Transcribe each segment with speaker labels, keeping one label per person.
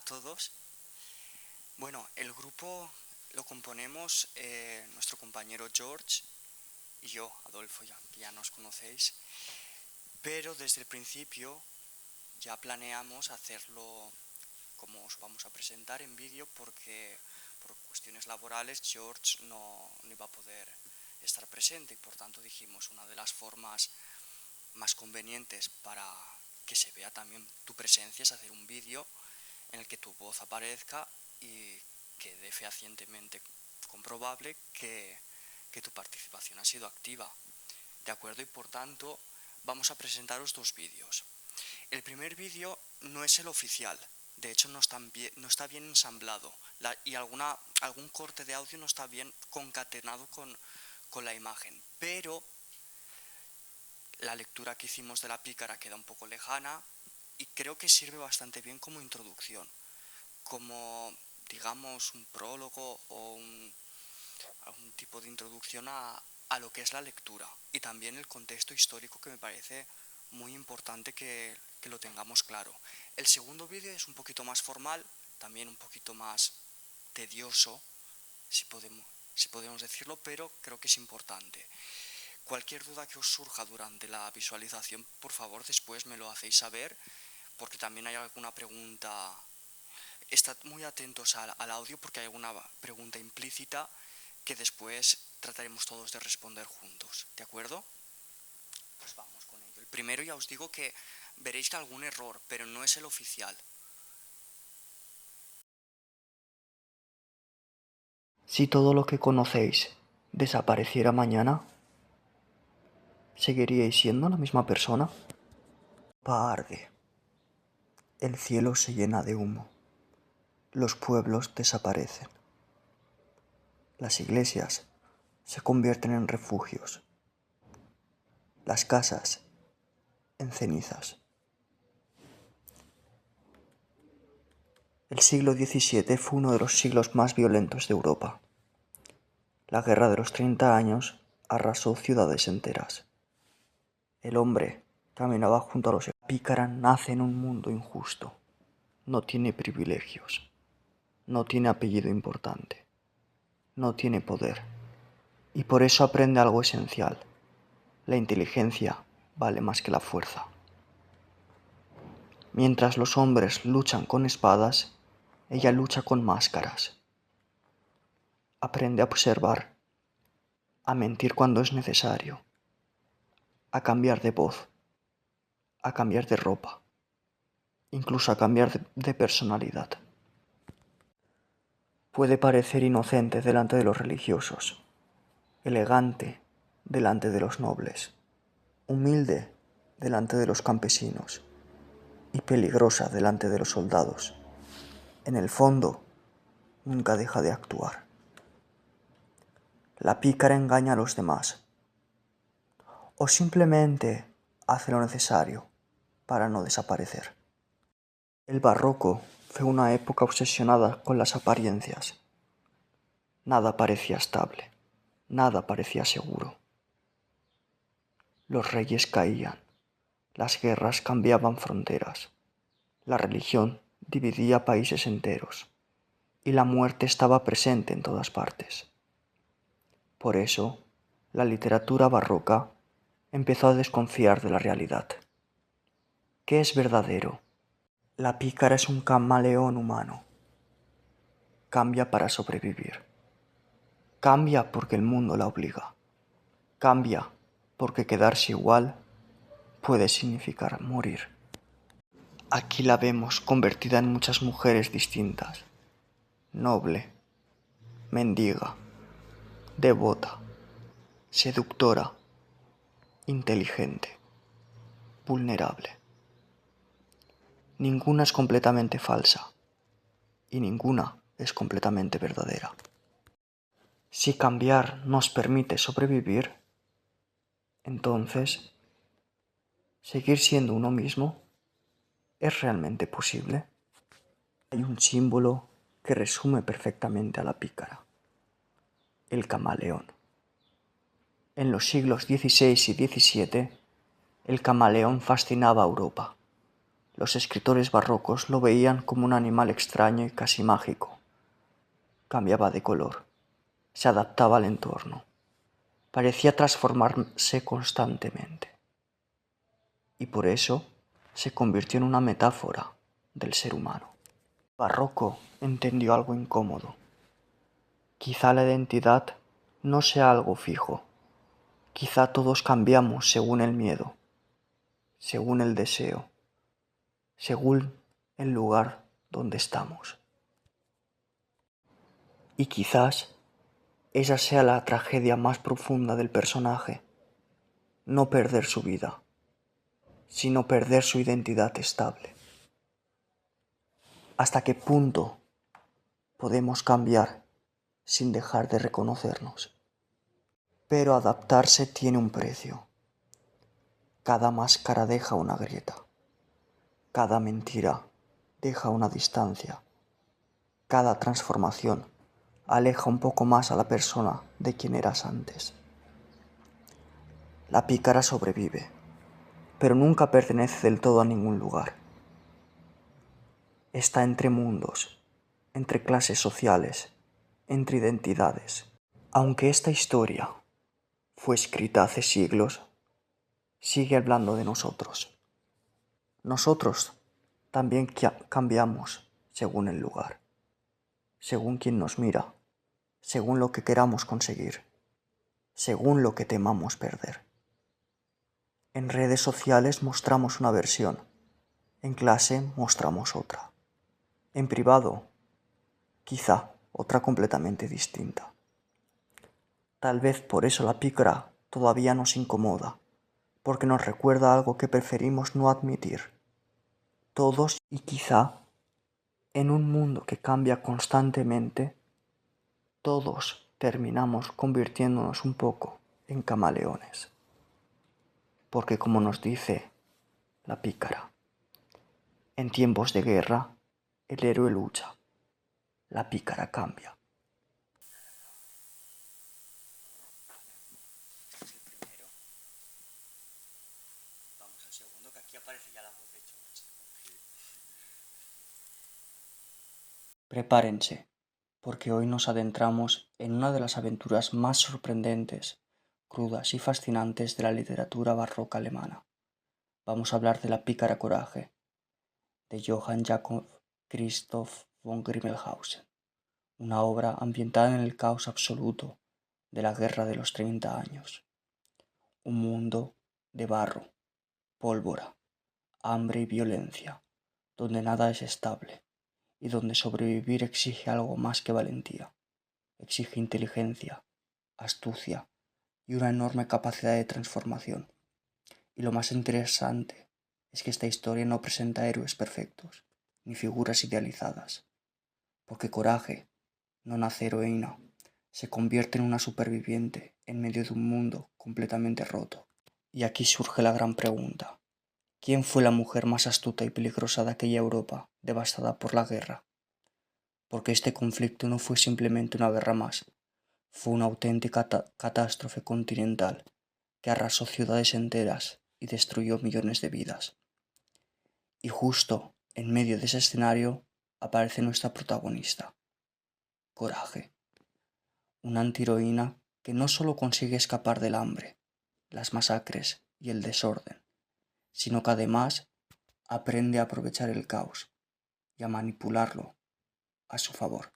Speaker 1: todos. Bueno, el grupo lo componemos nuestro compañero George y yo, Adolfo, que ya nos conocéis. Pero desde el principio ya planeamos hacerlo como os vamos a presentar en vídeo, porque por cuestiones laborales George no iba a poder estar presente, y por tanto dijimos, una de las formas más convenientes para que se vea también tu presencia es hacer un vídeo en el que tu voz aparezca y quede fehacientemente comprobable que tu participación ha sido activa. ¿De acuerdo? Y por tanto vamos a presentaros dos vídeos. El primer vídeo no es el oficial, de hecho no está bien ensamblado, y algún corte de audio no está bien concatenado con la imagen, pero la lectura que hicimos de la pícara queda un poco lejana y creo que sirve bastante bien como introducción, como, digamos, un prólogo o algún tipo de introducción a lo que es la lectura, y también el contexto histórico, que me parece muy importante que lo tengamos claro. El segundo vídeo es un poquito más formal, también un poquito más tedioso, si podemos decirlo, pero creo que es importante. Cualquier duda que os surja durante la visualización, por favor, después me lo hacéis saber, porque también hay alguna pregunta. Estad muy atentos al audio, porque hay alguna pregunta implícita que después trataremos todos de responder juntos, ¿de acuerdo? Pues vamos con ello. El primero, ya os digo que veréis algún error, pero no es el oficial.
Speaker 2: Si todo lo que conocéis desapareciera mañana, ¿seguiríais siendo la misma persona? Arde. El cielo se llena de humo. Los pueblos desaparecen. Las iglesias se convierten en refugios. Las casas en cenizas. El siglo XVII fue uno de los siglos más violentos de Europa. La Guerra de los 30 años arrasó ciudades enteras. El hombre caminaba junto a los... La pícara nace en un mundo injusto. No tiene privilegios. No tiene apellido importante. No tiene poder. Y por eso aprende algo esencial. La inteligencia vale más que la fuerza. Mientras los hombres luchan con espadas, ella lucha con máscaras. Aprende a observar, a mentir cuando es necesario, a cambiar de voz, a cambiar de ropa, incluso a cambiar de personalidad. Puede parecer inocente delante de los religiosos, elegante delante de los nobles, humilde delante de los campesinos y peligrosa delante de los soldados. En el fondo, nunca deja de actuar. La pícara engaña a los demás, o simplemente hace lo necesario para no desaparecer. El barroco fue una época obsesionada con las apariencias. Nada parecía estable, nada parecía seguro. Los reyes caían, las guerras cambiaban fronteras, la religión dividía países enteros y la muerte estaba presente en todas partes. Por eso, la literatura barroca empezó a desconfiar de la realidad. ¿Qué es verdadero? La pícara es un camaleón humano. Cambia para sobrevivir. Cambia porque el mundo la obliga. Cambia porque quedarse igual puede significar morir. Aquí la vemos convertida en muchas mujeres distintas. Noble, mendiga, devota, seductora, inteligente, vulnerable. Ninguna es completamente falsa y ninguna es completamente verdadera. Si cambiar nos permite sobrevivir, entonces, ¿seguir siendo uno mismo es realmente posible? Hay un símbolo que resume perfectamente a la pícara: el camaleón. En los siglos XVI y XVII, el camaleón fascinaba a Europa. Los escritores barrocos lo veían como un animal extraño y casi mágico. Cambiaba de color, se adaptaba al entorno, parecía transformarse constantemente. Y por eso se convirtió en una metáfora del ser humano. Barroco entendió algo incómodo. Quizá la identidad no sea algo fijo. Quizá todos cambiamos según el miedo, según el deseo, según el lugar donde estamos. Y quizás esa sea la tragedia más profunda del personaje. No perder su vida, sino perder su identidad estable. ¿Hasta qué punto podemos cambiar sin dejar de reconocernos? Pero adaptarse tiene un precio. Cada máscara deja una grieta. Cada mentira deja una distancia. Cada transformación aleja un poco más a la persona de quien eras antes. La pícara sobrevive, pero nunca pertenece del todo a ningún lugar. Está entre mundos, entre clases sociales, entre identidades. Aunque esta historia fue escrita hace siglos, sigue hablando de nosotros. Nosotros también cambiamos según el lugar, según quien nos mira, según lo que queramos conseguir, según lo que temamos perder. En redes sociales mostramos una versión, en clase mostramos otra, en privado quizá otra completamente distinta. Tal vez por eso la pícara todavía nos incomoda, porque nos recuerda algo que preferimos no admitir. Todos y quizá en un mundo que cambia constantemente, todos terminamos convirtiéndonos un poco en camaleones. Porque como nos dice la pícara, en tiempos de guerra el héroe lucha, la pícara cambia.
Speaker 1: Este es el primero. Vamos al segundo, que aquí aparece ya la voz de George.
Speaker 2: Prepárense, porque hoy nos adentramos en una de las aventuras más sorprendentes, crudas y fascinantes de la literatura barroca alemana. Vamos a hablar de La pícara coraje, de Johann Jakob Christoph von Grimmelshausen, una obra ambientada en el caos absoluto de la Guerra de los 30 años. Un mundo de barro, pólvora, hambre y violencia, donde nada es estable y donde sobrevivir exige algo más que valentía. Exige inteligencia, astucia y una enorme capacidad de transformación. Y lo más interesante es que esta historia no presenta héroes perfectos, ni figuras idealizadas, porque Coraje no nace heroína, se convierte en una superviviente en medio de un mundo completamente roto. Y aquí surge la gran pregunta: ¿quién fue la mujer más astuta y peligrosa de aquella Europa devastada por la guerra? Porque este conflicto no fue simplemente una guerra más, fue una auténtica catástrofe continental que arrasó ciudades enteras y destruyó millones de vidas. Y justo en medio de ese escenario aparece nuestra protagonista, Coraje, una antiheroína que no solo consigue escapar del hambre, las masacres y el desorden, sino que además aprende a aprovechar el caos y a manipularlo a su favor.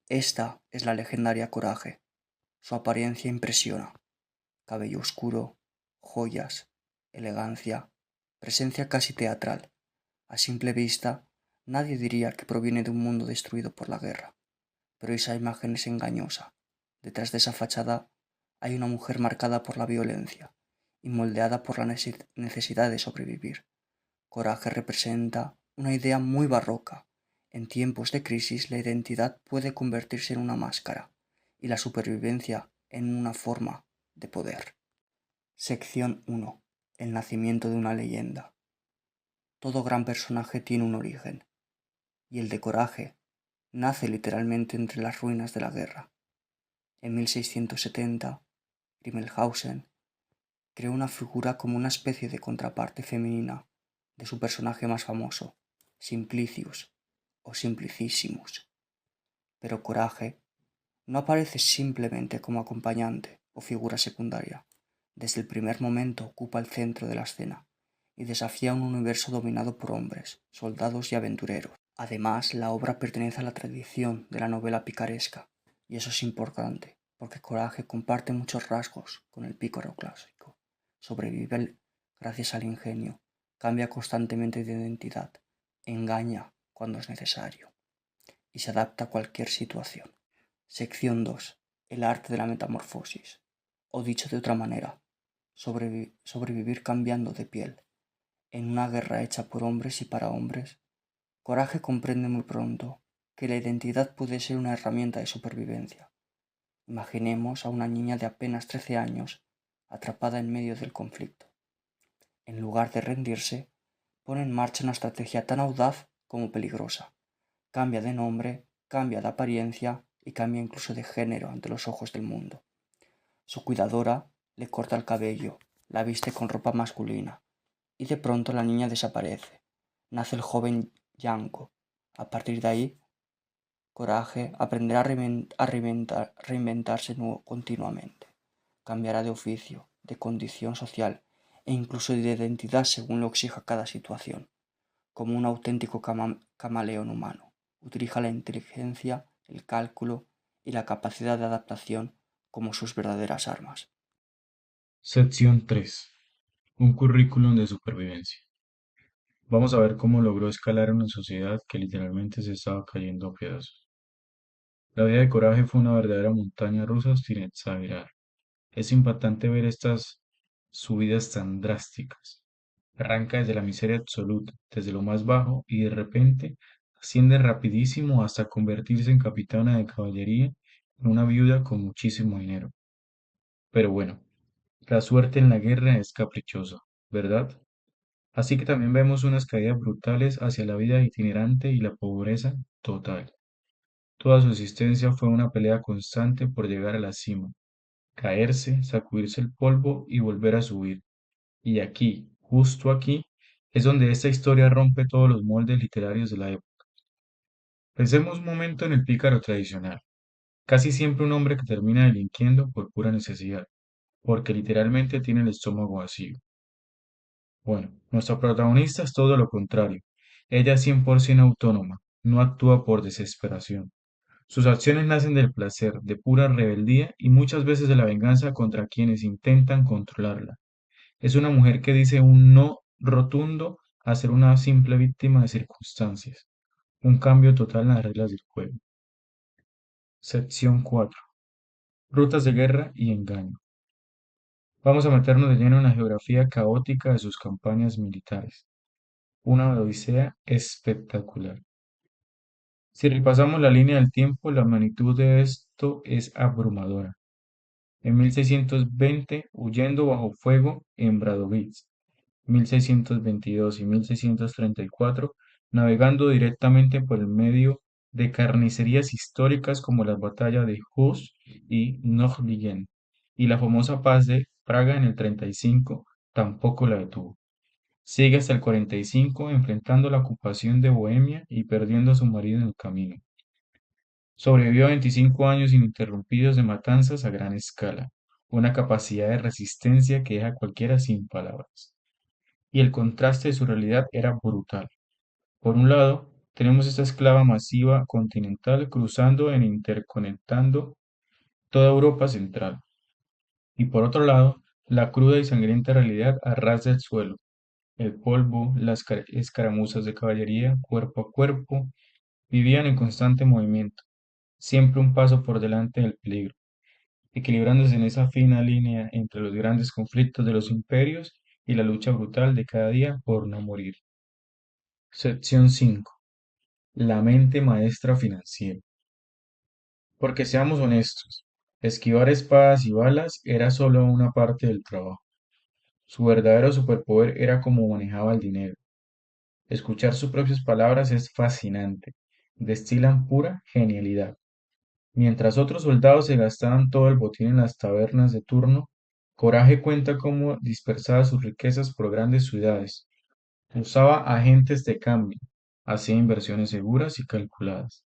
Speaker 2: Esta es la legendaria Coraje. Su apariencia impresiona: cabello oscuro, joyas, elegancia, presencia casi teatral. A simple vista, nadie diría que proviene de un mundo destruido por la guerra, pero esa imagen es engañosa. Detrás de esa fachada hay una mujer marcada por la violencia y moldeada por la necesidad de sobrevivir. Coraje representa una idea muy barroca. En tiempos de crisis, la identidad puede convertirse en una máscara y la supervivencia en una forma de poder. Sección 1. El nacimiento de una leyenda. Todo gran personaje tiene un origen, y el de Coraje nace literalmente entre las ruinas de la guerra. En 1670, Grimmelshausen creó una figura como una especie de contraparte femenina de su personaje más famoso, Simplicius o Simplicissimus. Pero Coraje no aparece simplemente como acompañante o figura secundaria. Desde el primer momento ocupa el centro de la escena y desafía un universo dominado por hombres, soldados y aventureros. Además, la obra pertenece a la tradición de la novela picaresca, y eso es importante, porque Coraje comparte muchos rasgos con el pícaro clásico. Sobrevive gracias al ingenio, cambia constantemente de identidad, engaña cuando es necesario y se adapta a cualquier situación. Sección 2. El arte de la metamorfosis. O dicho de otra manera, sobrevivir cambiando de piel. En una guerra hecha por hombres y para hombres, Coraje comprende muy pronto que la identidad puede ser una herramienta de supervivencia. Imaginemos a una niña de apenas 13 años atrapada en medio del conflicto. En lugar de rendirse, pone en marcha una estrategia tan audaz como peligrosa. Cambia de nombre, cambia de apariencia y cambia incluso de género ante los ojos del mundo. Su cuidadora le corta el cabello, la viste con ropa masculina, y de pronto la niña desaparece. Nace el joven Yanko. A partir de ahí, Coraje aprenderá a reinventarse continuamente. Cambiará de oficio, de condición social e incluso de identidad según lo exija cada situación, como un auténtico camaleón humano. Utiliza la inteligencia, el cálculo y la capacidad de adaptación como sus verdaderas armas.
Speaker 3: Sección 3. Un currículum de supervivencia. Vamos a ver cómo logró escalar una sociedad que literalmente se estaba cayendo a pedazos. La vida de Coraje fue una verdadera montaña rusa sin exagerar. Es impactante ver estas subidas tan drásticas. Arranca desde la miseria absoluta, desde lo más bajo, y de repente asciende rapidísimo hasta convertirse en capitana de caballería, en una viuda con muchísimo dinero. Pero bueno, la suerte en la guerra es caprichosa, ¿verdad? Así que también vemos unas caídas brutales hacia la vida itinerante y la pobreza total. Toda su existencia fue una pelea constante por llegar a la cima, caerse, sacudirse el polvo y volver a subir. Y aquí, justo aquí, es donde esta historia rompe todos los moldes literarios de la época. Pensemos un momento en el pícaro tradicional, casi siempre un hombre que termina delinquiendo por pura necesidad, porque literalmente tiene el estómago vacío. Bueno, nuestra protagonista es todo lo contrario. Ella es 100% autónoma, no actúa por desesperación. Sus acciones nacen del placer, de pura rebeldía y muchas veces de la venganza contra quienes intentan controlarla. Es una mujer que dice un no rotundo a ser una simple víctima de circunstancias. Un cambio total en las reglas del juego. Sección 4. Rutas de guerra y engaño. Vamos a meternos de lleno en la geografía caótica de sus campañas militares. Una odisea espectacular. Si repasamos la línea del tiempo, la magnitud de esto es abrumadora. En 1620, huyendo bajo fuego en Bradovitz, 1622 y 1634, navegando directamente por el medio de carnicerías históricas como las batallas de Hus y Nördlingen, y la famosa paz de Praga en el 35 tampoco la detuvo. Sigue hasta el 45 enfrentando la ocupación de Bohemia y perdiendo a su marido en el camino. Sobrevivió a 25 años ininterrumpidos de matanzas a gran escala, una capacidad de resistencia que deja a cualquiera sin palabras. Y el contraste de su realidad era brutal. Por un lado, tenemos esta esclava masiva continental cruzando e interconectando toda Europa central. Y por otro lado, la cruda y sangrienta realidad a ras del suelo, el polvo, las escaramuzas de caballería, cuerpo a cuerpo, vivían en constante movimiento, siempre un paso por delante del peligro, equilibrándose en esa fina línea entre los grandes conflictos de los imperios y la lucha brutal de cada día por no morir. Sección 5. La mente maestra financiera. Porque seamos honestos, esquivar espadas y balas era solo una parte del trabajo. Su verdadero superpoder era cómo manejaba el dinero. Escuchar sus propias palabras es fascinante. Destilan pura genialidad. Mientras otros soldados se gastaban todo el botín en las tabernas de turno, Coraje cuenta cómo dispersaba sus riquezas por grandes ciudades, Usaba agentes de cambio, hacía inversiones seguras y calculadas.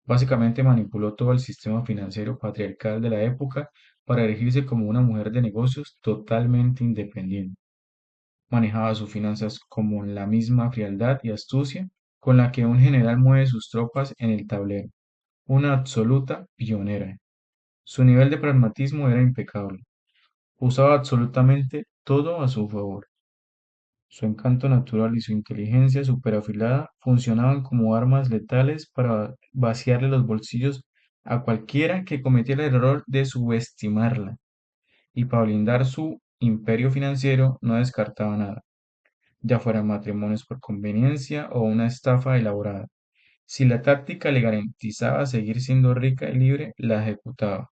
Speaker 3: Básicamente manipuló todo el sistema financiero patriarcal de la época para erigirse como una mujer de negocios totalmente independiente. Manejaba sus finanzas con la misma frialdad y astucia con la que un general mueve sus tropas en el tablero, una absoluta pionera. Su nivel de pragmatismo era impecable. Usaba absolutamente todo a su favor. Su encanto natural y su inteligencia superafilada funcionaban como armas letales para vaciarle los bolsillos a cualquiera que cometiera el error de subestimarla, y para blindar su imperio financiero no descartaba nada, ya fueran matrimonios por conveniencia o una estafa elaborada. Si la táctica le garantizaba seguir siendo rica y libre, la ejecutaba.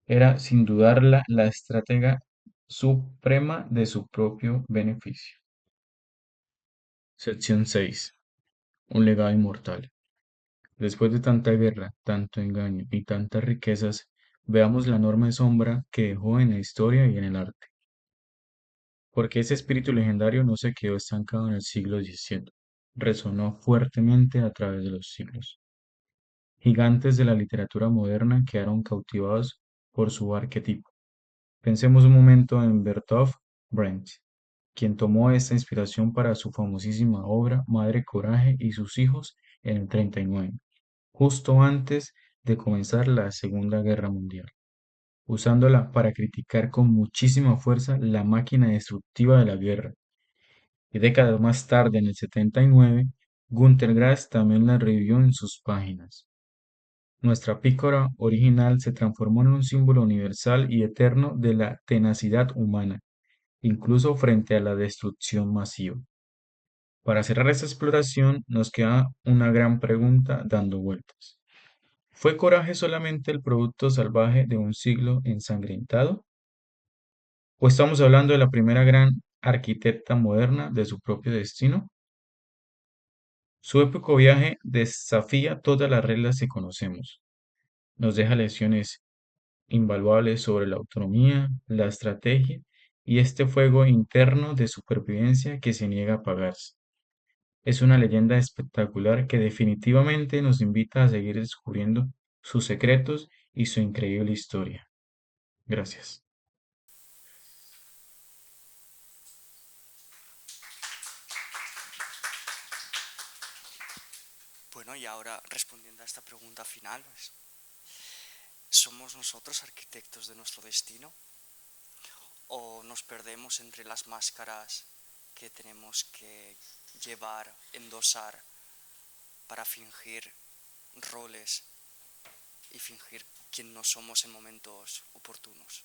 Speaker 3: Era, sin dudarla, la estratega suprema de su propio beneficio. Sección 6. Un legado inmortal. Después de tanta guerra, tanto engaño y tantas riquezas, veamos la enorme sombra que dejó en la historia y en el arte. Porque ese espíritu legendario no se quedó estancado en el siglo XVII, resonó fuertemente a través de los siglos. Gigantes de la literatura moderna quedaron cautivados por su arquetipo. Pensemos un momento en Bertolt Brecht, quien tomó esta inspiración para su famosísima obra Madre Coraje y sus hijos en el 39, justo antes de comenzar la Segunda Guerra Mundial, usándola para criticar con muchísima fuerza la máquina destructiva de la guerra. Y décadas más tarde, en el 79, Günter Grass también la revivió en sus páginas. Nuestra pícora original se transformó en un símbolo universal y eterno de la tenacidad humana, incluso frente a la destrucción masiva. Para cerrar esta exploración, nos queda una gran pregunta dando vueltas. ¿Fue Coraje solamente el producto salvaje de un siglo ensangrentado? ¿O estamos hablando de la primera gran arquitecta moderna de su propio destino? Su épico viaje desafía todas las reglas que conocemos. Nos deja lecciones invaluables sobre la autonomía, la estrategia y este fuego interno de supervivencia que se niega a apagarse. Es una leyenda espectacular que definitivamente nos invita a seguir descubriendo sus secretos y su increíble historia. Gracias.
Speaker 1: Bueno, y ahora respondiendo a esta pregunta final, pues, ¿somos nosotros arquitectos de nuestro destino? ¿O nos perdemos entre las máscaras que tenemos que llevar, endosar para fingir roles y fingir quién no somos en momentos oportunos?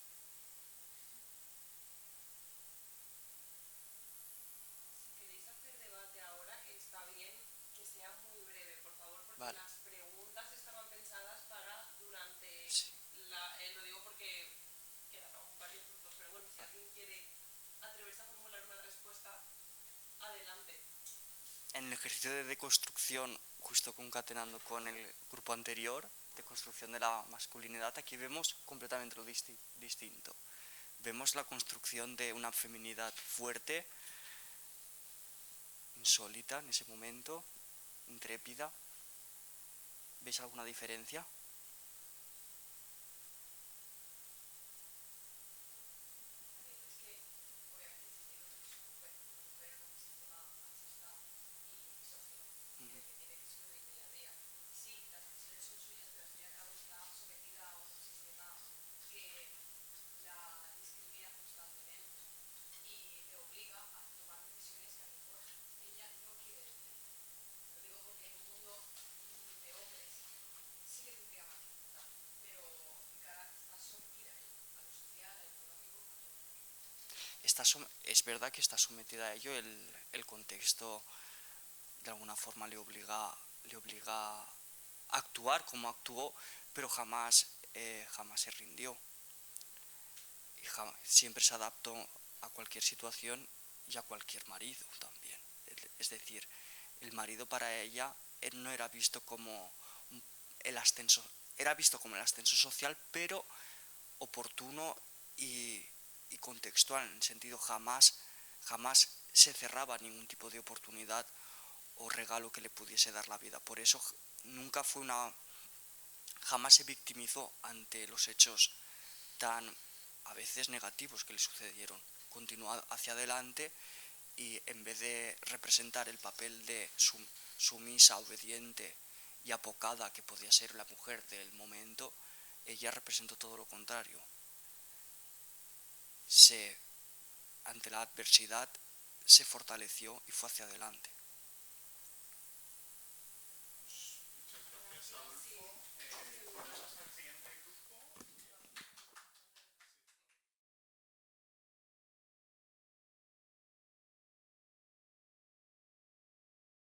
Speaker 4: Si queréis hacer debate ahora, está bien que sea muy breve, por favor, porque
Speaker 1: Vale,
Speaker 4: las preguntas estaban pensadas para durante
Speaker 1: sí,
Speaker 4: lo digo porque quedan aún varios minutos, pero bueno, si
Speaker 1: vale.
Speaker 4: alguien quiere atreverse a formular una respuesta, adelante.
Speaker 1: En el ejercicio de deconstrucción, justo concatenando con el grupo anterior, de construcción de la masculinidad, aquí vemos completamente lo distinto. Vemos la construcción de una feminidad fuerte, insólita en ese momento, intrépida. ¿Veis alguna diferencia?
Speaker 4: A ver, es que obviamente existimos que es una mujer en un sistema machista y misógino,
Speaker 1: Ujú.
Speaker 4: que tiene que sobrevivir día a día. Sí, las decisiones son suyas, pero al fin y al cabo está sometida a un sistema que la discrimina constantemente y le obliga a tomar decisiones que a lo mejor ella no quiere decir. Lo digo porque en un mundo de hombres sí que tendría más libertad, pero está sometida a ello, a lo social, a lo económico, a todo.
Speaker 1: Es verdad que está sometida a ello, el contexto de alguna forma le obliga a actuar como actuó, pero jamás se rindió. Y siempre se adaptó a cualquier situación y a cualquier marido también. Es decir, el marido para ella él no era visto como el ascenso, era visto como el ascenso social, pero oportuno y, y contextual, en el sentido jamás se cerraba a ningún tipo de oportunidad o regalo que le pudiese dar la vida. Por eso nunca jamás se victimizó ante los hechos tan a veces negativos que le sucedieron. Continuó hacia adelante y en vez de representar el papel de sumisa, obediente y apocada que podía ser la mujer del momento, ella representó todo lo contrario. Ante la adversidad se fortaleció y fue hacia adelante.